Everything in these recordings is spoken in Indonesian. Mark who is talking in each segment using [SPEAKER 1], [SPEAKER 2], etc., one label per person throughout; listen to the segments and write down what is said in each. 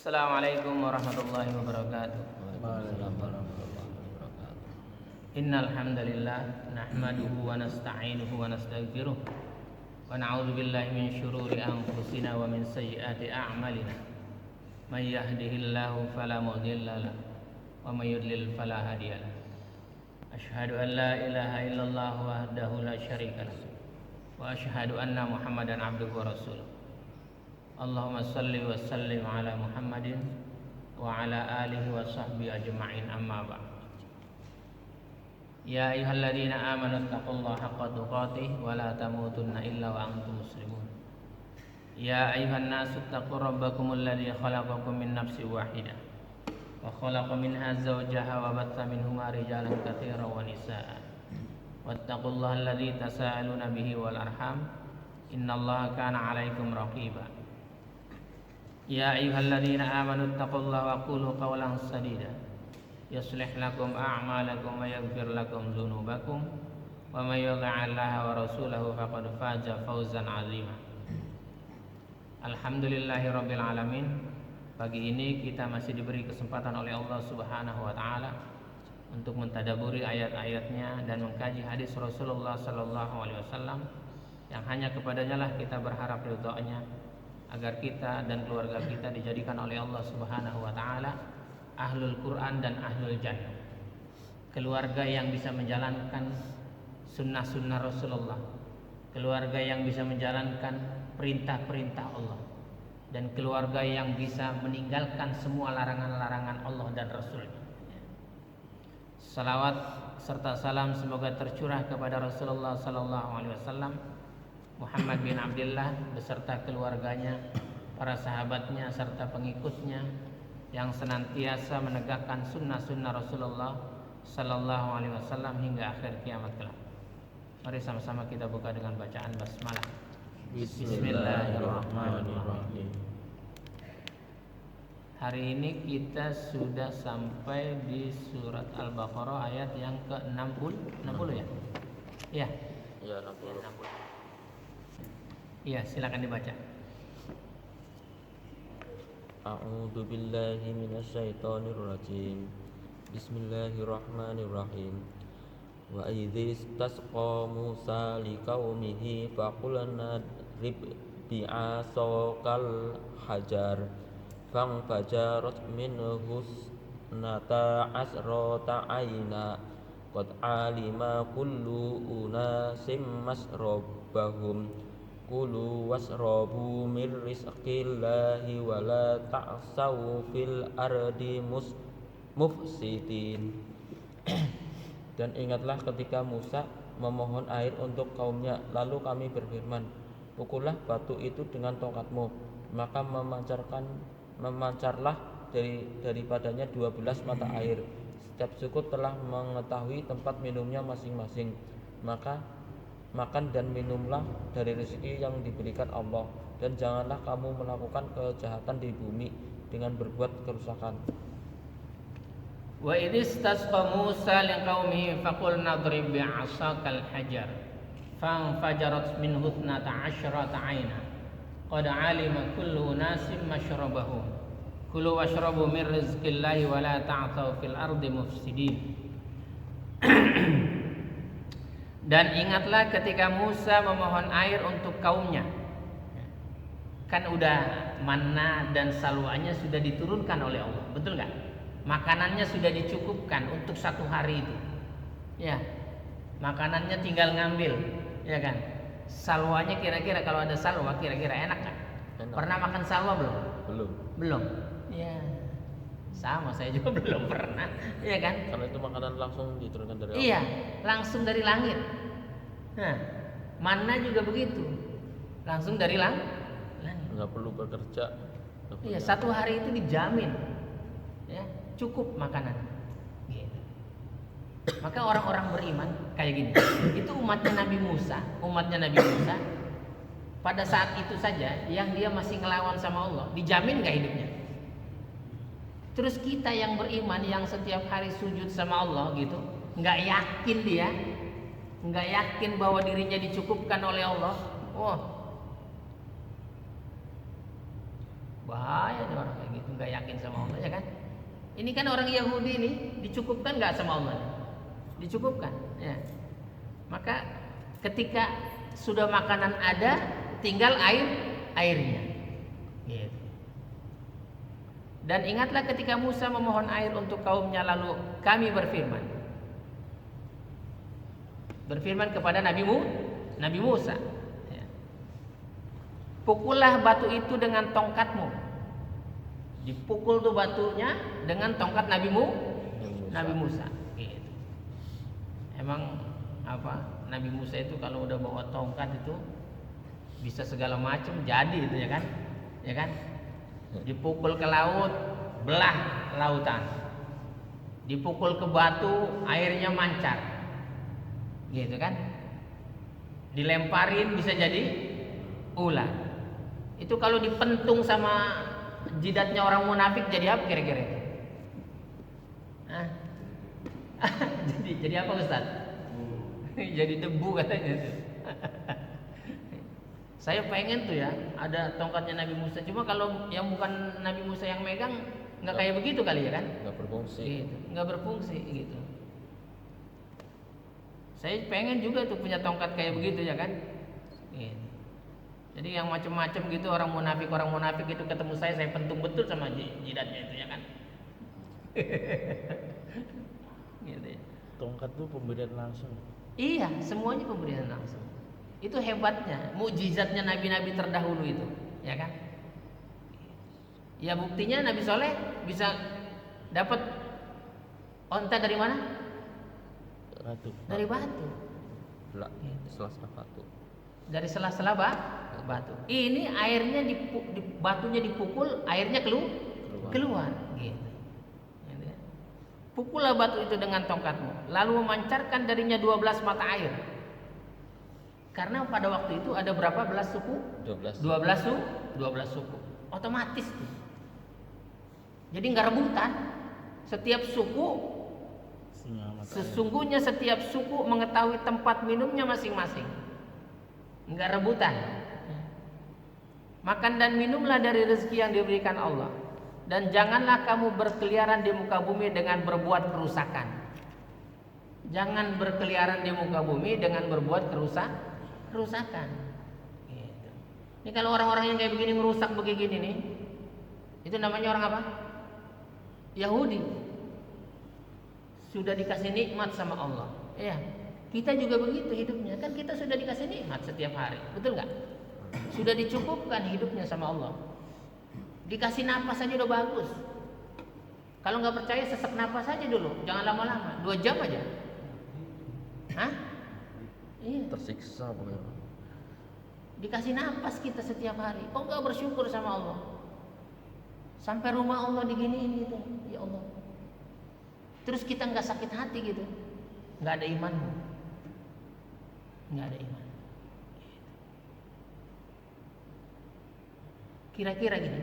[SPEAKER 1] Assalamualaikum warahmatullahi wabarakatuh. Innal hamdalillah nahmaduhu wa nasta'inuhu wa nastaghfiruh wa na'udzu billahi min syururi anfusina wa min sayyiati a'malina. May yahdihillahu fala mudilla lahu wa may yudlil fala hadiya lahu. Asyhadu an la ilaha illallah wahdahu la syarika lahu wa asyhadu anna Muhammadan abduhu wa rasuluh. Allahumma salli wa sallim ala Muhammadin wa ala alihi wa sahbihi ajma'in, amma ba'd. Ya ayyuhalladzina amanu taqullaha haqqa tuqatih wa la tamutunna illa wa antum muslimun. Ya ayyuhan nasu taqu rabbakumul ladzi khalaqakum min nafsin wahidah wa khalaqa minha zawjaha wa batha minhuma rijalan katsiran wa nisaa'a. Wattaqullaha alladzi tasaaluna bihi wal arham innallaha kana 'alaikum raqiba. Ya ayyuhalladzina amanu taqullaha wa qulu qawlan sadida yuslih lakum a'malakum wa yaghfir lakum dzunubakum wa may yuti'illaha wa rasulahu faqad faza fawzan 'azima. Alhamdulillahirabbil alamin. Pagi ini kita masih diberi kesempatan oleh Allah Subhanahu wa taala untuk mentadaburi ayat-ayatnya dan mengkaji hadis Rasulullah sallallahu alaihi wasallam yang hanya kepadanya lah kita berharap ridha-Nya, agar kita dan keluarga kita dijadikan oleh Allah Subhanahu wa taala ahlul Quran dan ahlul jannah. Keluarga yang bisa menjalankan sunnah-sunnah Rasulullah, keluarga yang bisa menjalankan perintah-perintah Allah, dan keluarga yang bisa meninggalkan semua larangan-larangan Allah dan Rasul-Nya. Salawat serta salam semoga tercurah kepada Rasulullah sallallahu alaihi wasallam, Muhammad bin Abdullah beserta keluarganya, para sahabatnya serta pengikutnya yang senantiasa menegakkan sunnah-sunnah Rasulullah sallallahu alaihi wasallam hingga akhir kiamat kelak. Mari sama-sama kita buka dengan bacaan basmalah. Bismillahirrahmanirrahim. Hari ini kita sudah sampai di surat Al-Baqarah ayat yang ke-60 ya? Iya.
[SPEAKER 2] Ya, 60.
[SPEAKER 1] Iya, silakan dibaca.
[SPEAKER 2] A'udzu billahi minasyaitonir rajim. Bismillahirrahmanirrahim. Wa idz tasqa Musa liqaumihi faqulna rib bi'asakal hajar fanfajarat minhu nata asrata aina qad alima kullu unasim masrabahum kulu wasrabu min rizqillahi wa la ta'saw fil ardi mufsidin. Dan ingatlah ketika Musa memohon air untuk kaumnya, lalu kami berfirman, pukullah batu itu dengan tongkatmu, maka memancarlah daripadanya 12 mata air. Setiap suku telah mengetahui tempat minumnya masing-masing, maka makan dan minumlah dari rezeki yang diberikan Allah, dan janganlah kamu melakukan kejahatan di bumi dengan berbuat kerusakan.
[SPEAKER 1] Wa idz tasqa Musa liqaumihi faqulna idrib bi'asakal hajar fanfajarat minhu 12 'aina qad 'alima kullu unasin mashrabahum kulu washrabu min rizqillahi wa la ta'thaw fil ardi mufsidin. Dan ingatlah ketika Musa memohon air untuk kaumnya. Kan udah manna dan salwanya sudah diturunkan oleh Allah, betul gak? Makanannya sudah dicukupkan untuk 1 hari itu. Ya, makanannya tinggal ngambil, ya kan? Salwanya kira-kira, kalau ada salwa kira-kira enak gak?
[SPEAKER 2] Enak.
[SPEAKER 1] Pernah makan salwa belum? Belum. Ya, sama saya juga belum pernah, ya kan?
[SPEAKER 2] Karena itu makanan langsung diturunkan dari Allah.
[SPEAKER 1] Iya, langsung dari langit. Nah, manna juga begitu, langsung dari langit.
[SPEAKER 2] Nggak perlu bekerja.
[SPEAKER 1] Iya, 1 hari itu dijamin, ya, cukup makanan. Gitu. Maka orang-orang beriman kayak gini, itu umatnya Nabi Musa, pada saat itu saja yang dia masih ngelawan sama Allah, dijamin gak hidupnya? Terus kita yang beriman, yang setiap hari sujud sama Allah gitu, nggak yakin bahwa dirinya dicukupkan oleh Allah. Bahaya nih orang kayak gitu, nggak yakin sama Allah ya kan? Ini kan orang Yahudi ini dicukupkan nggak sama Allah? Dicukupkan, ya. Maka ketika sudah makanan ada, tinggal airnya. Gitu. Dan ingatlah ketika Musa memohon air untuk kaumnya, lalu kami berfirman kepada Nabi Musa, ya. Pukullah batu itu dengan tongkatmu. Dipukul tuh batunya dengan tongkat Nabi Musa. Gitu. Emang apa? Nabi Musa itu kalau udah bawa tongkat itu bisa segala macam jadi itu ya kan? Ya kan? Dipukul ke laut, belah lautan. Dipukul ke batu, airnya mancar. Gitu kan? Dilemparin bisa jadi ular. Itu kalau dipentung sama jidatnya orang munafik jadi apa kira-kira? Jadi apa Ustaz? Jadi debu katanya tuh. Saya pengen tuh ya ada tongkatnya Nabi Musa. Cuma kalau yang bukan Nabi Musa yang megang nggak kayak begitu kali ya kan?
[SPEAKER 2] Nggak berfungsi.
[SPEAKER 1] Gitu. Nggak berfungsi gitu. Saya pengen juga tuh punya tongkat kayak begitu ya kan? Gitu. Jadi yang macam-macam gitu orang munafik itu ketemu saya pentung betul sama jidatnya itu ya kan? Gitu ya.
[SPEAKER 2] Tongkat itu pemberian langsung.
[SPEAKER 1] Iya, semuanya pemberian langsung. Itu hebatnya, mukjizatnya nabi-nabi terdahulu itu, ya kan? Ya buktinya Nabi Soleh bisa dapat onta dari mana?
[SPEAKER 2] Batu.
[SPEAKER 1] Dari batu.
[SPEAKER 2] Sela-sela batu.
[SPEAKER 1] Dari sela-sela batu. Ini airnya batunya dipukul, airnya keluar. Gitu. Pukullah batu itu dengan tongkatmu, lalu memancarkan darinya 12 mata air. Karena pada waktu itu ada berapa belas suku? 12 suku. Otomatis tuh. Jadi nggak rebutan. Setiap suku, sesungguhnya setiap suku mengetahui tempat minumnya masing-masing. Nggak rebutan. Makan dan minumlah dari rezeki yang diberikan Allah. Dan janganlah kamu berkeliaran di muka bumi dengan berbuat kerusakan. Jangan berkeliaran di muka bumi dengan berbuat kerusakan. Gitu. Ini kalau orang-orang yang kayak begini merusak begini nih, itu namanya orang apa? Yahudi. Sudah dikasih nikmat sama Allah. Ya, kita juga begitu hidupnya. Kan kita sudah dikasih nikmat setiap hari, betul nggak? Sudah dicukupkan hidupnya sama Allah. Dikasih napas saja udah bagus. Kalau nggak percaya sesak napas saja dulu, jangan lama-lama, 2 jam aja. Hah? Iya.
[SPEAKER 2] Tersiksa pokoknya.
[SPEAKER 1] Dikasih napas kita setiap hari. Kok nggak bersyukur sama Allah? Sampai rumah Allah diginiin gitu, ya Allah. Terus kita nggak sakit hati gitu, nggak ada imanmu, nggak ada iman. Kira-kira gini,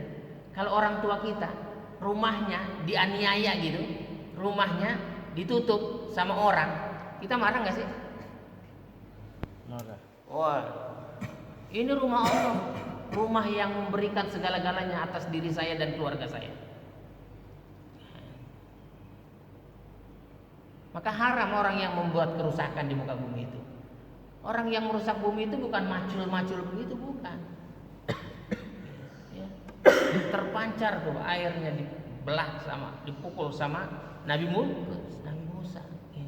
[SPEAKER 1] kalau orang tua kita rumahnya dianiaya gitu, rumahnya ditutup sama orang, kita marah nggak sih?
[SPEAKER 2] Marah.
[SPEAKER 1] Wah, ini rumah Allah, rumah yang memberikan segala-galanya atas diri saya dan keluarga saya. Maka haram orang yang membuat kerusakan di muka bumi itu. Orang yang merusak bumi itu bukan macul-macul begitu, bukan. Ya. Terpancar tuh airnya dibelah sama, dipukul sama Nabi Musa. Ya.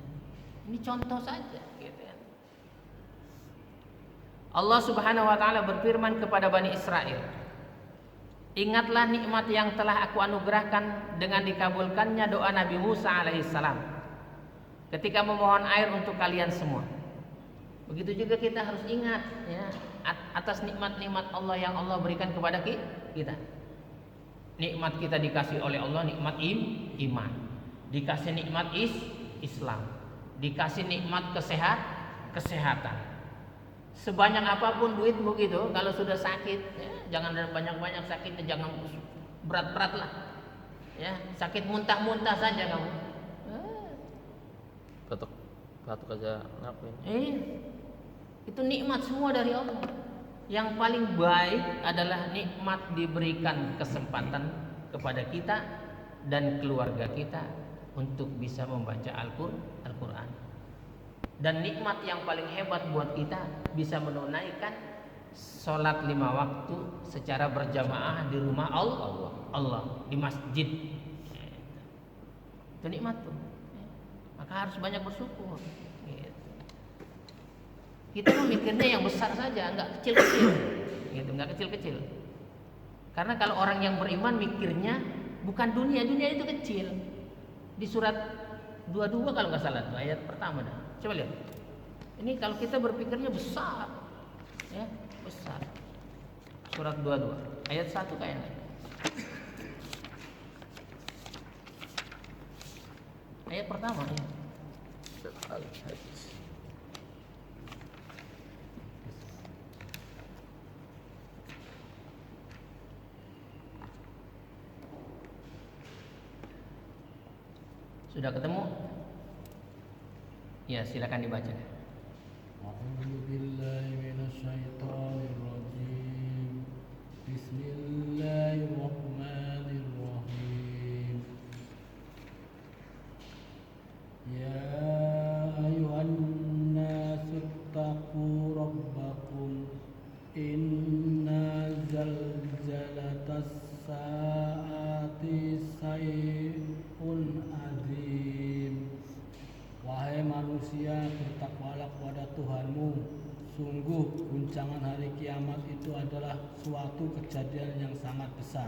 [SPEAKER 1] Ini contoh saja. Gitu ya. Allah Subhanahu Wa Taala berfirman kepada Bani Israel, ingatlah nikmat yang telah aku anugerahkan dengan dikabulkannya doa Nabi Musa alaihissalam ketika memohon air untuk kalian semua. Begitu juga kita harus ingat ya, atas nikmat-nikmat Allah yang Allah berikan kepada kita. Nikmat kita dikasih oleh Allah, nikmat iman, dikasih nikmat Islam, dikasih nikmat kesehatan. Sebanyak apapun duitmu gitu, kalau sudah sakit, ya, jangan banyak-banyak sakitnya, jangan berat-berat lah. Ya, sakit muntah-muntah saja kamu.
[SPEAKER 2] Batuk aja ngapain?
[SPEAKER 1] Itu nikmat semua dari Allah. Yang paling baik adalah nikmat diberikan kesempatan kepada kita dan keluarga kita untuk bisa membaca Al-Quran. Dan nikmat yang paling hebat buat kita bisa menunaikan sholat 5 waktu secara berjamaah di rumah Allah di masjid. Itu nikmat tuh. Maka harus banyak bersyukur. Kita memikirnya yang besar saja, nggak kecil-kecil, gitu, nggak kecil-kecil. Karena kalau orang yang beriman mikirnya bukan dunia itu kecil. Di surat 22 kalau nggak salah, itu ayat pertama dah. Coba lihat. Ini kalau kita berpikirnya besar, ya besar. Surat 22 ayat 1 kayaknya. Ayat pertama ya. Sudah ketemu? Ya, silakan dibaca.
[SPEAKER 3] A'udzu billahi minasyaitonir rajim. Bismillahirrahmanirrahim. Ya ayuhan nasu taqu rabbakum inna zalzalatas saati syai'un azim. Wahai manusia, bertakwalah kepada Tuhanmu. Sungguh guncangan hari kiamat itu adalah suatu kejadian yang sangat besar.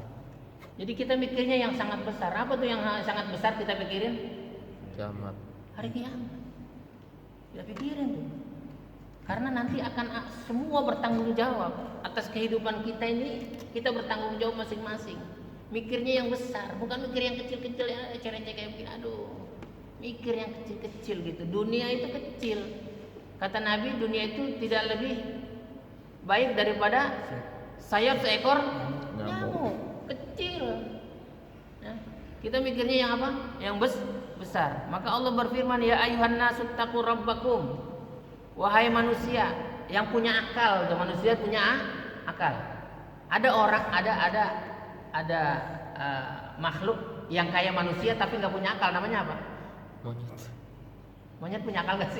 [SPEAKER 1] Jadi kita mikirnya yang sangat besar. Apa tuh yang sangat besar kita pikirin?
[SPEAKER 2] Kiamat.
[SPEAKER 1] Hari kiamat. Kita pikirin tuh. Karena nanti akan semua bertanggung jawab atas kehidupan kita ini. Kita bertanggung jawab masing-masing. Mikirnya yang besar, bukan mikir yang kecil-kecil ya, receh-receh kayak begini. Aduh, mikir yang kecil-kecil gitu. Dunia itu kecil. Kata Nabi, dunia itu tidak lebih baik daripada sayap seekor nyamuk. Kecil. Nah, kita mikirnya yang apa? Yang besar. Maka Allah berfirman, ya ayuhan nasu taqu rabbakum. Wahai manusia yang punya akal, manusia punya akal. Ada orang, ada makhluk yang kayak manusia tapi nggak punya akal, namanya apa?
[SPEAKER 2] Monyet.
[SPEAKER 1] Monyet punya akal nggak sih?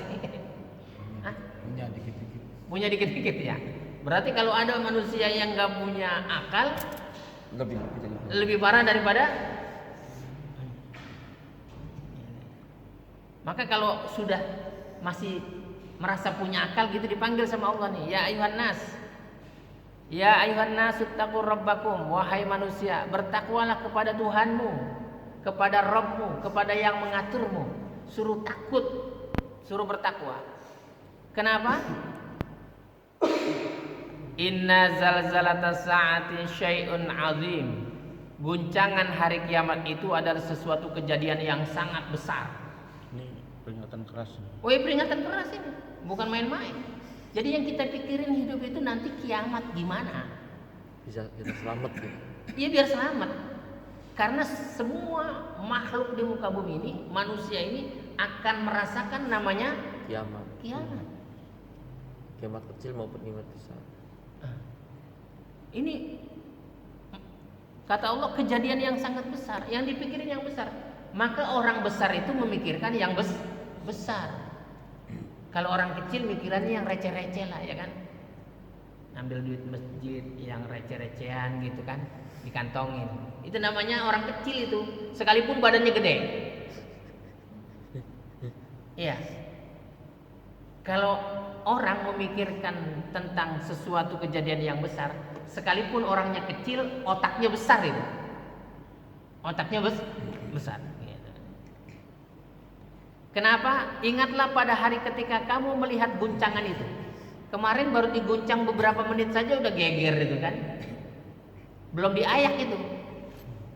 [SPEAKER 1] Hah?
[SPEAKER 3] Punya dikit-dikit.
[SPEAKER 1] Punya dikit-dikit ya. Berarti kalau ada manusia yang nggak punya akal, lebih parah daripada. Maka kalau sudah masih merasa punya akal gitu dipanggil sama Allah nih, ya ayuhan nas. Ya ayuhan nasu taqu rabbakum, wahai manusia, bertakwalah kepada Tuhanmu, kepada Rabbmu, kepada yang mengaturmu. Suruh takut, suruh bertakwa. Kenapa? Inna zalzalatas saati syai'un azim. Guncangan hari kiamat itu adalah sesuatu kejadian yang sangat besar.
[SPEAKER 2] Ini peringatan keras.
[SPEAKER 1] Oh, peringatan keras ini, bukan main-main. Jadi yang kita pikirin hidup itu nanti kiamat gimana?
[SPEAKER 2] Bisa kita selamat gitu.
[SPEAKER 1] Iya, biar selamat. Karena semua makhluk di muka bumi ini, manusia ini akan merasakan namanya
[SPEAKER 2] Kiamat.
[SPEAKER 1] kiamat.
[SPEAKER 2] Kiamat kecil maupun kiamat besar.
[SPEAKER 1] Ini kata Allah kejadian yang sangat besar, yang dipikirin yang besar. Maka orang besar itu memikirkan yang besar. Kalau orang kecil mikirannya yang receh-receh lah, ya kan? Ambil duit masjid yang receh-recehan gitu kan, dikantongin. Itu namanya orang kecil itu, sekalipun badannya gede. Iya. Kalau orang memikirkan tentang sesuatu kejadian yang besar, sekalipun orangnya kecil, otaknya besar itu. Otaknya besar. Kenapa? Ingatlah pada hari ketika kamu melihat guncangan itu. Kemarin baru diguncang beberapa menit saja udah geger itu kan. Belum diayak itu.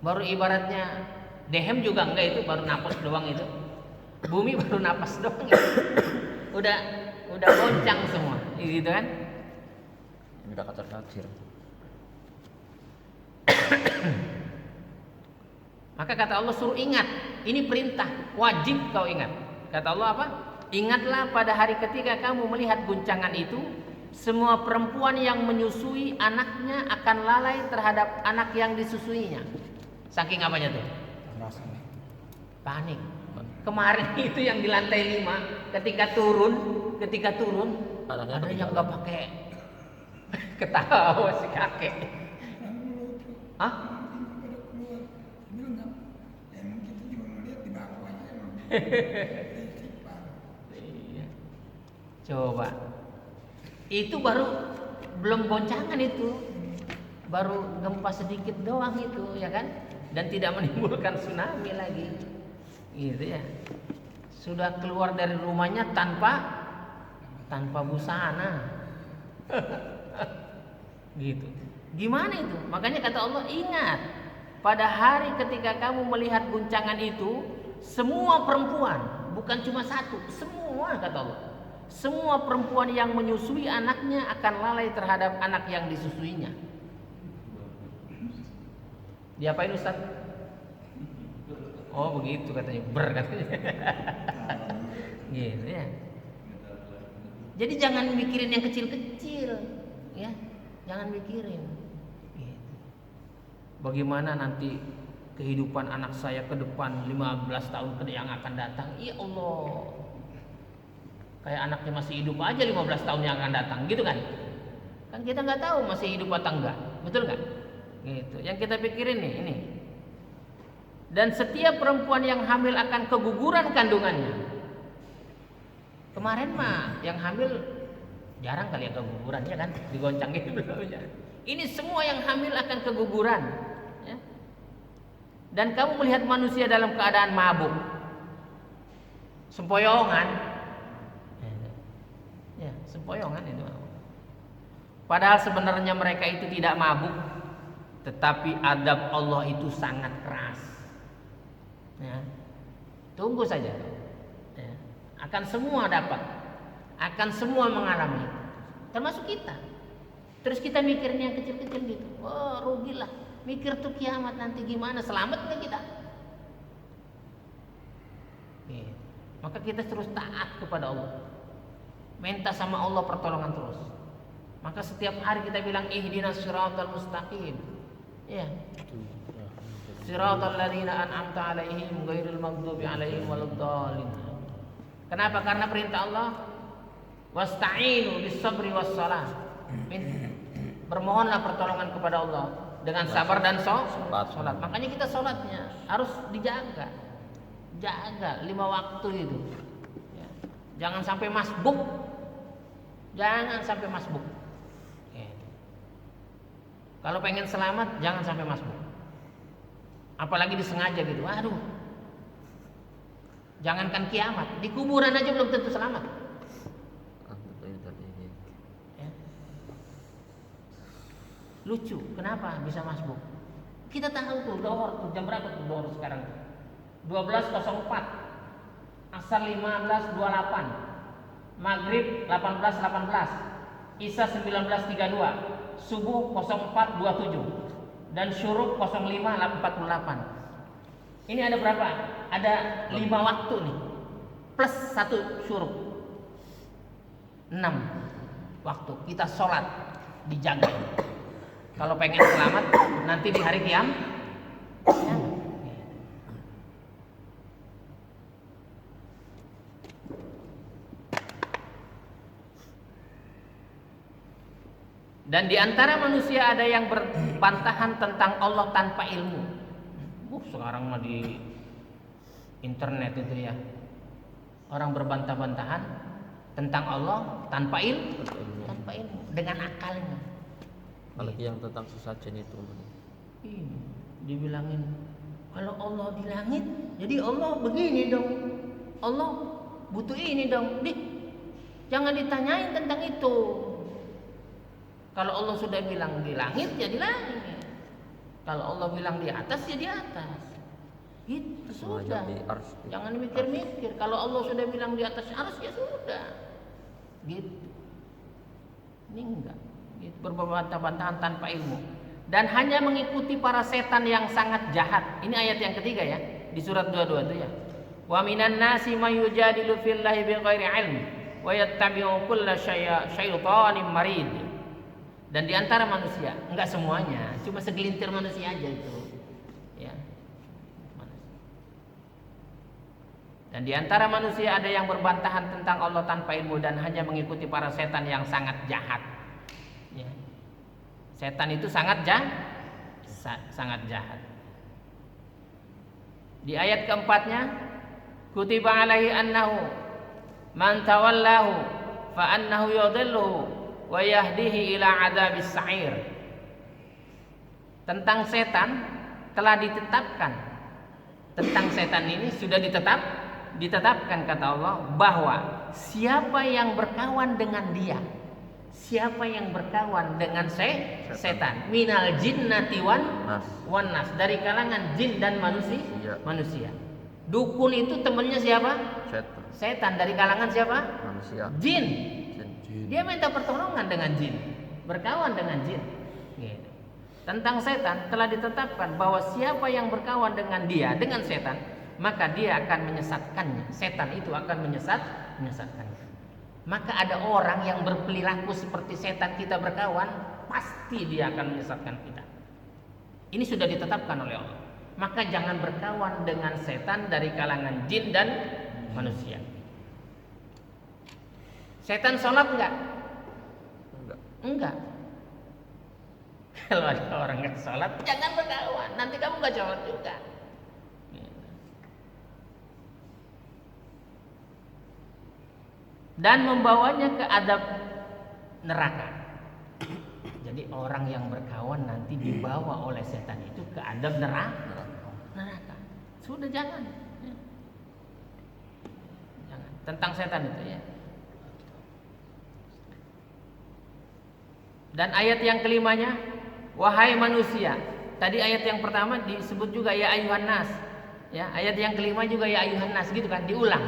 [SPEAKER 1] Baru ibaratnya dehem juga enggak, itu baru napas doang itu. Bumi baru napas doang itu. Udah goncang semua, gitu kan?
[SPEAKER 2] Ini udah kacir-kacir.
[SPEAKER 1] Maka kata Allah suruh ingat, ini perintah, wajib kau ingat. Kata Allah apa? Ingatlah pada hari ketika kamu melihat guncangan itu, semua perempuan yang menyusui anaknya akan lalai terhadap anak yang disusuinya. Saking apanya tuh?
[SPEAKER 3] Rasanya.
[SPEAKER 1] Panik. Kemarin itu yang di lantai 5 ketika turun
[SPEAKER 2] Anaknya
[SPEAKER 1] ada yang
[SPEAKER 2] ketinggalan.
[SPEAKER 1] nggak pakai ketawa si kakek. Hah? Iya. Coba. Itu baru belum goncangan itu. Baru gempa sedikit doang itu, ya kan? Dan tidak menimbulkan tsunami lagi. Gitu ya. Sudah keluar dari rumahnya tanpa busana. Gitu. Gimana itu? Makanya kata Allah, ingat pada hari ketika kamu melihat guncangan itu, semua perempuan, bukan cuma satu, semua kata Allah. Semua perempuan yang menyusui anaknya akan lalai terhadap anak yang disusuinya. Diapain Ustaz? Oh begitu katanya, katanya. Gitu ya. Jadi jangan mikirin yang kecil-kecil, ya, jangan mikirin. Gitu. Bagaimana nanti kehidupan anak saya ke depan 15 tahun yang akan datang? Ya Allah, kayak anaknya masih hidup aja 15 tahun yang akan datang, gitu kan? Kan kita nggak tahu masih hidup atau enggak, betul nggak? Gitu. Yang kita pikirin nih, ini. Dan setiap perempuan yang hamil akan keguguran kandungannya. Kemarin mah yang hamil jarang kali yang keguguran, ya kan? Digoncang gitu belum ya. Ini semua yang hamil akan keguguran, ya. Dan kamu melihat manusia dalam keadaan mabuk, sempoyongan, ya, sempoyongan itu. Padahal sebenarnya mereka itu tidak mabuk, tetapi adab Allah itu sangat keras. Ya. Tunggu saja. Ya. Akan semua dapat, akan semua mengalami, termasuk kita. Terus kita mikirin yang kecil-kecil gitu. Oh rugilah, mikir tuh kiamat nanti gimana, selamat nggak kita? Ya. Maka kita terus taat kepada Allah, minta sama Allah pertolongan terus. Maka setiap hari kita bilang ihdinas siratal mustaqim. Ya. Siratal ladzina an'amta 'alaihim ghairil maghdubi 'alaihim waladdallin. Kenapa? Karena perintah Allah wasta'inu bis-sabri was-shalah. Bermohonlah pertolongan kepada Allah dengan sabar dan salat. Makanya kita salatnya harus dijaga. Jaga 5 waktu itu. Ya. Jangan sampai masbuk. Jangan sampai masbuk. Ya. Kalau pengen selamat jangan sampai masbuk. Apalagi disengaja gitu. Waduh. Jangankan kiamat, di kuburan aja belum tentu selamat. Ya. Lucu, kenapa bisa masbuk? Kita tahu tuh dohor tuh jam berapa tuh dohor sekarang? 12.04, asar 15.28, maghrib 18.18, isya 19.32, subuh 04.27, dan syuruk 05.48. Ini ada berapa? Ada 5 waktu nih, plus 1 syuruk, 6 waktu kita sholat dijaga. Kalau pengen selamat nanti di hari kiamat. Ya. Dan di antara manusia ada yang berbantahan tentang Allah tanpa ilmu. Sekarang mah di internet itu ya, orang berbantah-bantahan tentang Allah tanpa ilmu, dengan akalnya.
[SPEAKER 2] Apalagi yang tentang sesajen itu.
[SPEAKER 1] Ini dibilangin kalau Allah di langit, jadi Allah begini dong, Allah butuh ini dong. Jangan ditanyain tentang itu. Kalau Allah sudah bilang di langit, ya di langit. Kalau Allah bilang di atas, ya di atas. Itu sudah. Jangan mikir-mikir. Kalau Allah sudah bilang di atas arsy, ya sudah. Gitu. Ini enggak. Gitu. Berbantah-bantahan tanpa ilmu. Dan hanya mengikuti para setan yang sangat jahat. Ini ayat yang ketiga ya, di surat 22 itu ya. Wa minan nasi may yujadilu fillahi bighairi ilm. wa yattabi'u kulla syaitanin marid. Dan di antara manusia, enggak semuanya, cuma segelintir manusia aja itu. Ya. Dan di antara manusia ada yang berbantahan tentang Allah tanpa ilmu dan hanya mengikuti para setan yang sangat jahat. Ya. Setan itu sangat jahat. Di ayat keempatnya, kutiba alaihi annahu man tawallahu fa annahu yudhilluhu wa yahdihi ila adzabis sa'ir. Tentang setan telah ditetapkan. Tentang setan ini sudah ditetapkan kata Allah bahwa siapa yang berkawan dengan dia, siapa yang berkawan dengan setan, minal jinnati wan nas, dari kalangan jin dan manusia. Dukun itu temannya siapa? Setan. Dari kalangan siapa?
[SPEAKER 2] Manusia.
[SPEAKER 1] Jin. Dia minta pertolongan dengan jin, berkawan dengan jin. Gitu. Tentang setan telah ditetapkan bahwa siapa yang berkawan dengan dia, dengan setan, maka dia akan menyesatkannya. Setan itu akan menyesatkannya. Maka ada orang yang berperilaku seperti setan kita berkawan, pasti dia akan menyesatkan kita. Ini sudah ditetapkan oleh Allah. Maka jangan berkawan dengan setan dari kalangan jin dan manusia. Setan sholat enggak? Enggak. Kalau ada orang enggak sholat, jangan berkawan. Nanti kamu enggak sholat juga. Dan membawanya ke adab neraka. Jadi orang yang berkawan nanti dibawa oleh setan itu ke adab neraka. Sudah jangan. Jangan. Tentang setan itu ya. Dan ayat yang kelimanya, wahai manusia. Tadi ayat yang pertama disebut juga ya ayuhan nas. Ya, ayat yang kelima juga ya ayuhan nas gitu kan, diulang.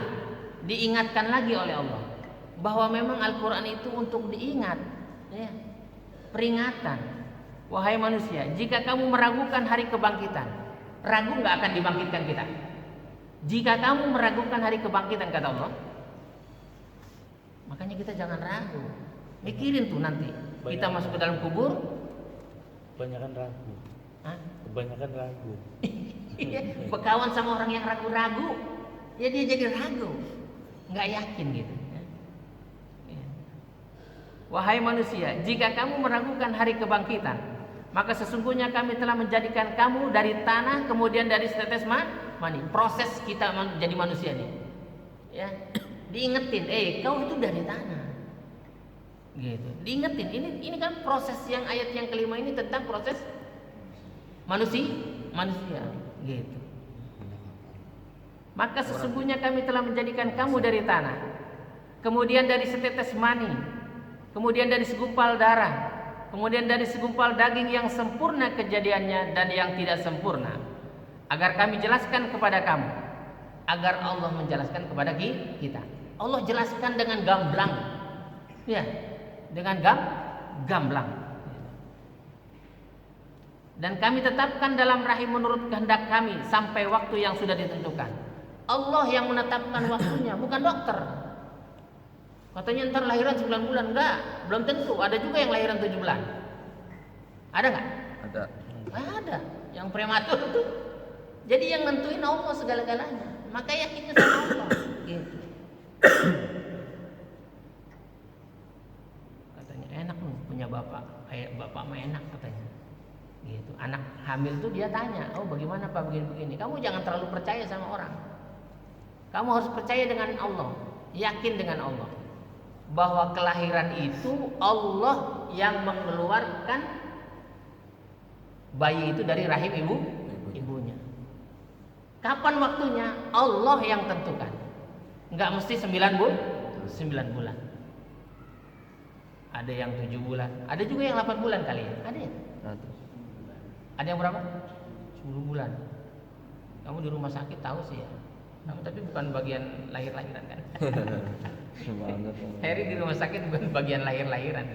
[SPEAKER 1] Diingatkan lagi oleh Allah bahwa memang Al-Qur'an itu untuk diingat, ya. Peringatan. Wahai manusia, jika kamu meragukan hari kebangkitan, ragu enggak akan dibangkitkan kita? Jika kamu meragukan hari kebangkitan kata Allah, makanya kita jangan ragu. Mikirin tuh nanti kita masuk ke dalam kubur,
[SPEAKER 3] Kebanyakan ragu. Kebanyakan ragu.
[SPEAKER 1] berkawan sama orang yang ragu-ragu, ya dia jadi ragu, nggak yakin gitu. Wahai manusia, jika kamu meragukan hari kebangkitan, maka sesungguhnya kami telah menjadikan kamu dari tanah, kemudian dari setetes mani. Proses kita jadi manusia nih, ya, diingetin, kau itu dari tanah. Gitu. Diingetin, ini kan proses yang ayat yang kelima ini tentang proses manusia, gitu. Maka sesungguhnya kami telah menjadikan kamu dari tanah, kemudian dari setetes mani, kemudian dari segumpal darah, kemudian dari segumpal daging yang sempurna kejadiannya dan yang tidak sempurna, agar kami jelaskan kepada kamu, agar Allah menjelaskan kepada kita. Allah jelaskan dengan gamblang, ya. Dengan gamblang. Dan kami tetapkan dalam rahim menurut kehendak kami sampai waktu yang sudah ditentukan. Allah yang menetapkan waktunya, bukan dokter. Katanya ntar lahiran 9 bulan, enggak, belum tentu. Ada juga yang lahiran 7 bulan. Ada enggak? Ada. Yang prematur itu. Jadi yang nentuin Allah segala-galanya. Maka yakinnya sama Allah. Gitu. Enak nih punya bapak, kayak bapak mah enak katanya. Gitu. Anak hamil tuh dia tanya, bagaimana Pak begini-begini. Kamu jangan terlalu percaya sama orang. Kamu harus percaya dengan Allah, yakin dengan Allah bahwa kelahiran itu Allah yang mengeluarkan bayi itu dari rahim ibunya. Kapan waktunya? Allah yang tentukan. Enggak mesti 9 bulan. Ada yang 7 bulan, ada juga yang 8 bulan kali ya. Ada ya? Ada yang berapa? 10 bulan. Kamu di rumah sakit tahu sih ya. Kamu tapi bukan bagian lahir-lahiran kan? Heri di rumah sakit bukan bagian lahir-lahiran.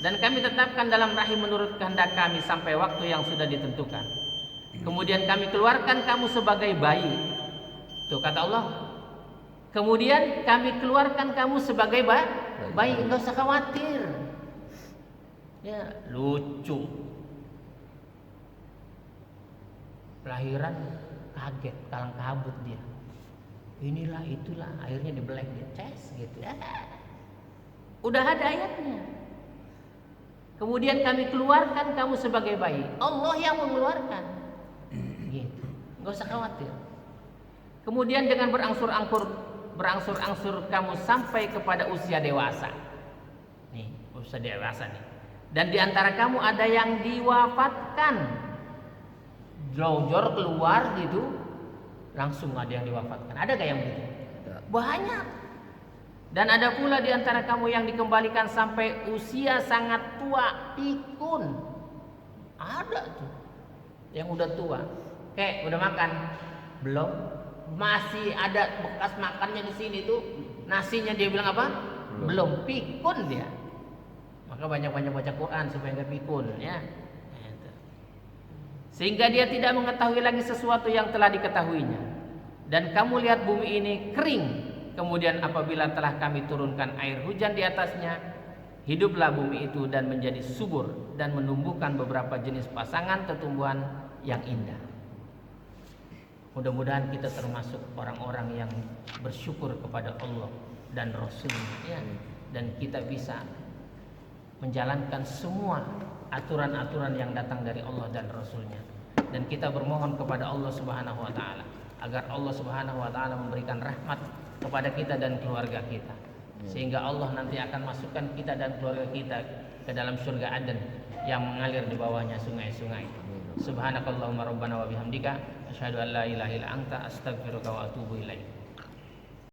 [SPEAKER 1] Dan kami tetapkan dalam rahim menurut kehendak kami sampai waktu yang sudah ditentukan. Kemudian kami keluarkan kamu sebagai bayi. Tuh kata Allah, Kemudian kami keluarkan kamu sebagai bayi, enggak usah khawatir. Ya, lucu. Lahiran kaget, kalang kabut dia. Inilah itulah, akhirnya dibelek dia, ces gitu ya. Udah ada ayatnya. Kemudian kami keluarkan kamu sebagai bayi. Allah yang mengeluarkan. Gitu. Enggak usah khawatir. Kemudian dengan berangsur-angsur kamu sampai kepada usia dewasa. Nih, usia dewasa nih. Dan di antara kamu ada yang diwafatkan. Jor keluar gitu, langsung ada yang diwafatkan. Ada gak yang begitu? Banyak. Dan ada pula di antara kamu yang dikembalikan sampai usia sangat tua, pikun. Ada tuh yang udah tua. Kayak udah makan belum? Masih ada bekas makannya di sini tuh. Nasinya dia bilang apa? Belum, pikun dia. Maka banyak-banyak baca Quran supaya enggak pikun ya. Sehingga dia tidak mengetahui lagi sesuatu yang telah diketahuinya. Dan kamu lihat bumi ini kering. Kemudian apabila telah kami turunkan air hujan di atasnya, hiduplah bumi itu dan menjadi subur dan menumbuhkan beberapa jenis pasangan tumbuhan yang indah. Mudah-mudahan kita termasuk orang-orang yang bersyukur kepada Allah dan Rasul-Nya ya. Dan kita bisa menjalankan semua aturan-aturan yang datang dari Allah dan Rasul-Nya. Dan kita bermohon kepada Allah Subhanahu wa taala agar Allah Subhanahu wa taala memberikan rahmat kepada kita dan keluarga kita. Sehingga Allah nanti akan masukkan kita dan keluarga kita ke dalam surga Aden yang mengalir di bawahnya sungai-sungai. Subhanakallahumma rabbana wa bihamdika asyhadu an la ilaha illa anta astaghfiruka wa atubu ilaik.